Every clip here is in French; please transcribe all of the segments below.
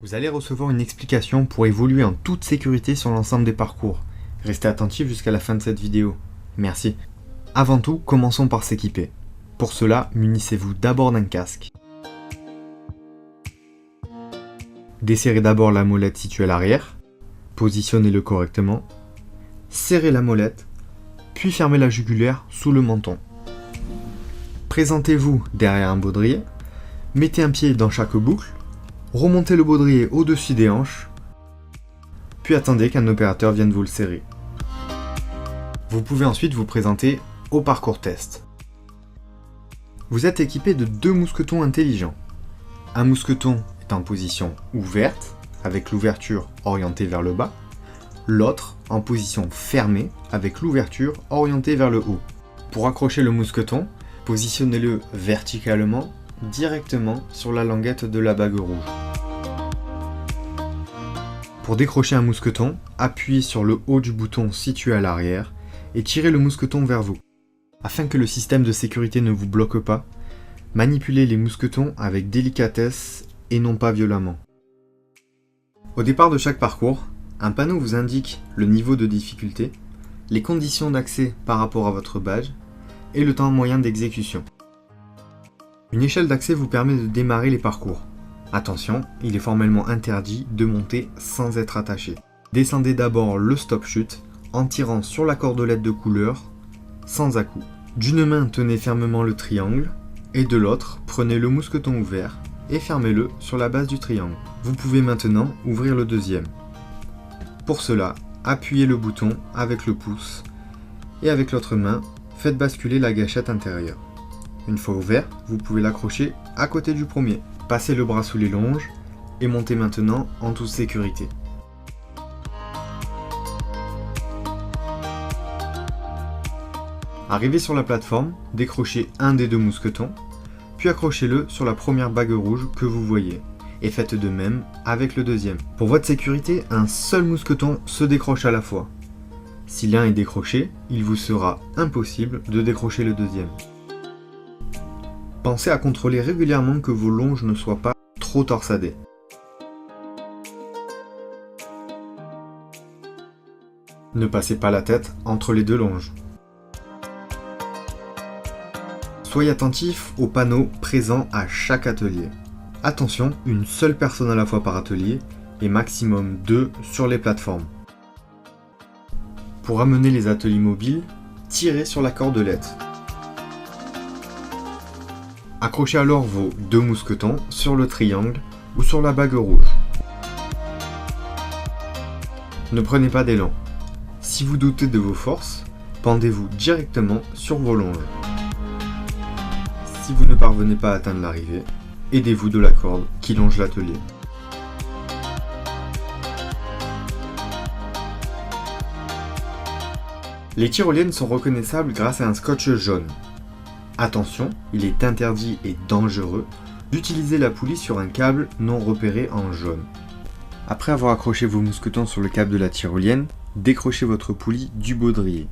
Vous allez recevoir une explication pour évoluer en toute sécurité sur l'ensemble des parcours. Restez attentifs jusqu'à la fin de cette vidéo. Merci. Avant tout, commençons par s'équiper. Pour cela, munissez-vous d'abord d'un casque. Desserrez d'abord la molette située à l'arrière. Positionnez-le correctement. Serrez la molette, puis fermez la jugulaire sous le menton. Présentez-vous derrière un baudrier. Mettez un pied dans chaque boucle. Remontez le baudrier au-dessus des hanches, puis attendez qu'un opérateur vienne vous le serrer. Vous pouvez ensuite vous présenter au parcours test. Vous êtes équipé de deux mousquetons intelligents. Un mousqueton est en position ouverte, avec l'ouverture orientée vers le bas, l'autre en position fermée, avec l'ouverture orientée vers le haut. Pour accrocher le mousqueton, positionnez-le verticalement, directement sur la languette de la bague rouge. Pour décrocher un mousqueton, appuyez sur le haut du bouton situé à l'arrière et tirez le mousqueton vers vous. Afin que le système de sécurité ne vous bloque pas, manipulez les mousquetons avec délicatesse et non pas violemment. Au départ de chaque parcours, un panneau vous indique le niveau de difficulté, les conditions d'accès par rapport à votre badge et le temps moyen d'exécution. Une échelle d'accès vous permet de démarrer les parcours. Attention, il est formellement interdit de monter sans être attaché. Descendez d'abord le stop chute en tirant sur la cordelette de couleur sans à-coups. D'une main, tenez fermement le triangle et de l'autre, prenez le mousqueton ouvert et fermez-le sur la base du triangle. Vous pouvez maintenant ouvrir le deuxième. Pour cela, appuyez le bouton avec le pouce et avec l'autre main, faites basculer la gâchette intérieure. Une fois ouvert, vous pouvez l'accrocher à côté du premier. Passez le bras sous les longes et montez maintenant en toute sécurité. Arrivé sur la plateforme, décrochez un des deux mousquetons, puis accrochez-le sur la première bague rouge que vous voyez, et faites de même avec le deuxième. Pour votre sécurité, un seul mousqueton se décroche à la fois. Si l'un est décroché, il vous sera impossible de décrocher le deuxième. Pensez à contrôler régulièrement que vos longes ne soient pas trop torsadées. Ne passez pas la tête entre les deux longes. Soyez attentif aux panneaux présents à chaque atelier. Attention, une seule personne à la fois par atelier et maximum 2 sur les plateformes. Pour amener les ateliers mobiles, tirez sur la cordelette. Accrochez alors vos deux mousquetons sur le triangle ou sur la bague rouge. Ne prenez pas d'élan. Si vous doutez de vos forces, pendez-vous directement sur vos longes. Si vous ne parvenez pas à atteindre l'arrivée, aidez-vous de la corde qui longe l'atelier. Les tyroliennes sont reconnaissables grâce à un scotch jaune. Attention, il est interdit et dangereux d'utiliser la poulie sur un câble non repéré en jaune. Après avoir accroché vos mousquetons sur le câble de la tyrolienne, décrochez votre poulie du baudrier.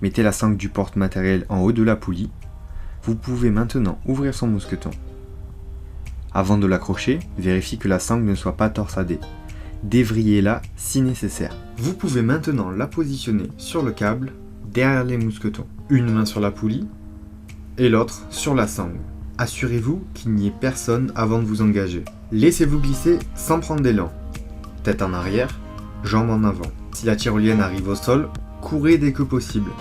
Mettez la sangle du porte-matériel en haut de la poulie. Vous pouvez maintenant ouvrir son mousqueton. Avant de l'accrocher, vérifiez que la sangle ne soit pas torsadée. Dévrillez-la si nécessaire. Vous pouvez maintenant la positionner sur le câble derrière les mousquetons. Une main sur la poulie et l'autre sur la sangle. Assurez-vous qu'il n'y ait personne avant de vous engager. Laissez-vous glisser sans prendre d'élan. Tête en arrière, jambes en avant. Si la tyrolienne arrive au sol, courez dès que possible.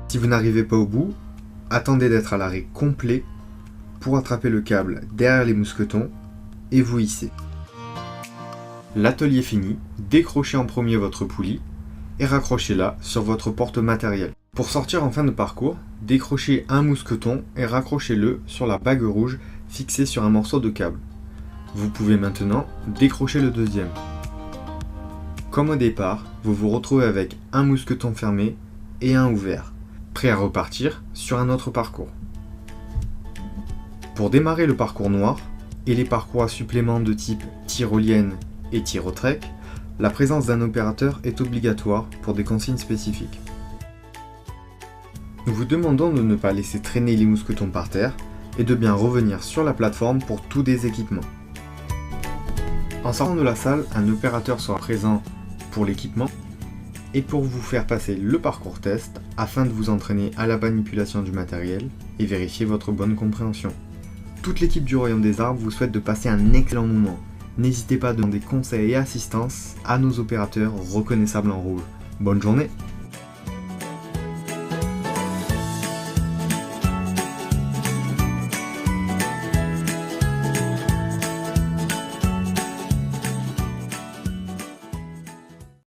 Si vous n'arrivez pas au bout, attendez d'être à l'arrêt complet pour attraper le câble derrière les mousquetons et vous hissez. L'atelier fini, décrochez en premier votre poulie et raccrochez-la sur votre porte-matériel. Pour sortir en fin de parcours, décrochez un mousqueton et raccrochez-le sur la bague rouge fixée sur un morceau de câble. Vous pouvez maintenant décrocher le deuxième. Comme au départ, vous vous retrouvez avec un mousqueton fermé et un ouvert, prêt à repartir sur un autre parcours. Pour démarrer le parcours noir et les parcours à supplément de type tyrolienne et tyrotrek, la présence d'un opérateur est obligatoire pour des consignes spécifiques. Nous vous demandons de ne pas laisser traîner les mousquetons par terre et de bien revenir sur la plateforme pour tout déséquipement. En sortant de la salle, un opérateur sera présent pour l'équipement et pour vous faire passer le parcours test afin de vous entraîner à la manipulation du matériel et vérifier votre bonne compréhension. Toute l'équipe du Royaume des Arbres vous souhaite de passer un excellent moment. N'hésitez pas à demander conseils et assistance à nos opérateurs reconnaissables en rouge. Bonne journée!